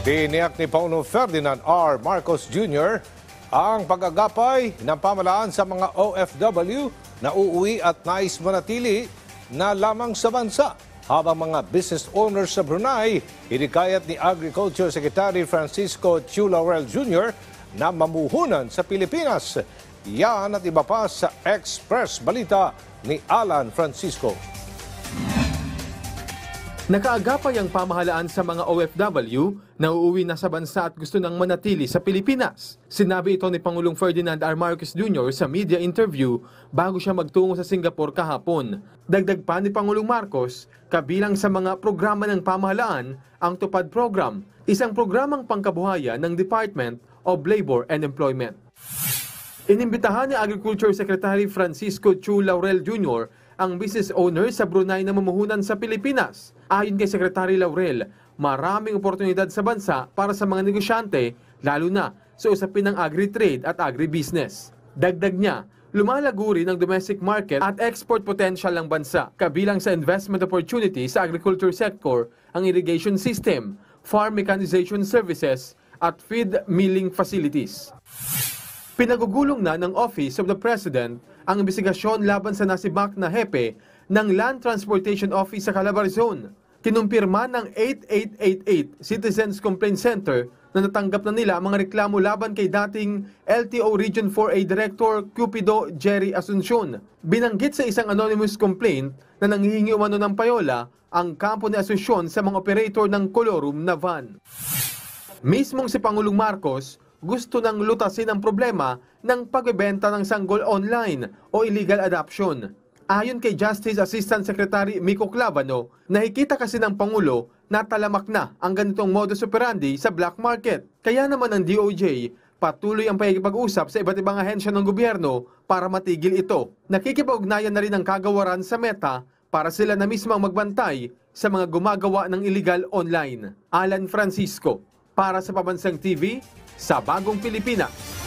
Tiniyak ni Pangulong Ferdinand R. Marcos Jr. ang pag-agapay ng pamahalaan sa mga OFW na uuwi at nais manatili na lamang sa bansa. Habang mga business owners sa Brunei, hinikayat ni Agriculture Secretary Francisco Chu Laurel Jr. na mamuhunan sa Pilipinas. Yan at iba pa sa Express Balita ni Alan Francisco. Nakaagapay ang pamahalaan sa mga OFW na uuwi na sa bansa at gusto nang manatili sa Pilipinas. Sinabi ito ni Pangulong Ferdinand R. Marcos Jr. sa media interview bago siya magtungo sa Singapore kahapon. Dagdag pa ni Pangulong Marcos, kabilang sa mga programa ng pamahalaan ang Tupad Program, isang programang pangkabuhayan ng Department of Labor and Employment. Inimbitahan ni Agriculture Secretary Francisco Chu Laurel Jr. ang business owner sa Brunei na mamuhunan sa Pilipinas. Ayon kay Secretary Laurel, maraming oportunidad sa bansa para sa mga negosyante, lalo na sa usapin ng agri-trade at agri-business. Dagdag niya, lumalago rin ang domestic market at export potential ng bansa. Kabilang sa investment opportunity sa agriculture sector, ang irrigation system, farm mechanization services at feed milling facilities. Pinagugulong na ng Office of the President ang imbestigasyon laban sa nasibak na hepe ng Land Transportation Office sa Calabarzon. Kinumpirma ng 8888 Citizens Complaint Center na natanggap na nila ang mga reklamo laban kay dating LTO Region 4A Director Cupido Jerry Asuncion. Binanggit sa isang anonymous complaint na nanghihingi umano ng payola ang kampo ni Asuncion sa mga operator ng Colorum na van. Mismong si Pangulong Marcos gusto nang lutasin ang problema ng pagbebenta ng sanggol online o illegal adoption. Ayon kay Justice Assistant Secretary Miko Clavano, nakikita kasi ng Pangulo na talamak na ang ganitong modus operandi sa black market. Kaya naman ang DOJ patuloy ang pakikipag-usap sa iba't ibang ahensya ng gobyerno para matigil ito. Nakikipag-ugnayan na rin ang kagawaran sa Meta para sila na mismo ang magbantay sa mga gumagawa ng illegal online. Alan Francisco, para sa Pambansang TV, sa Bagong Pilipinas.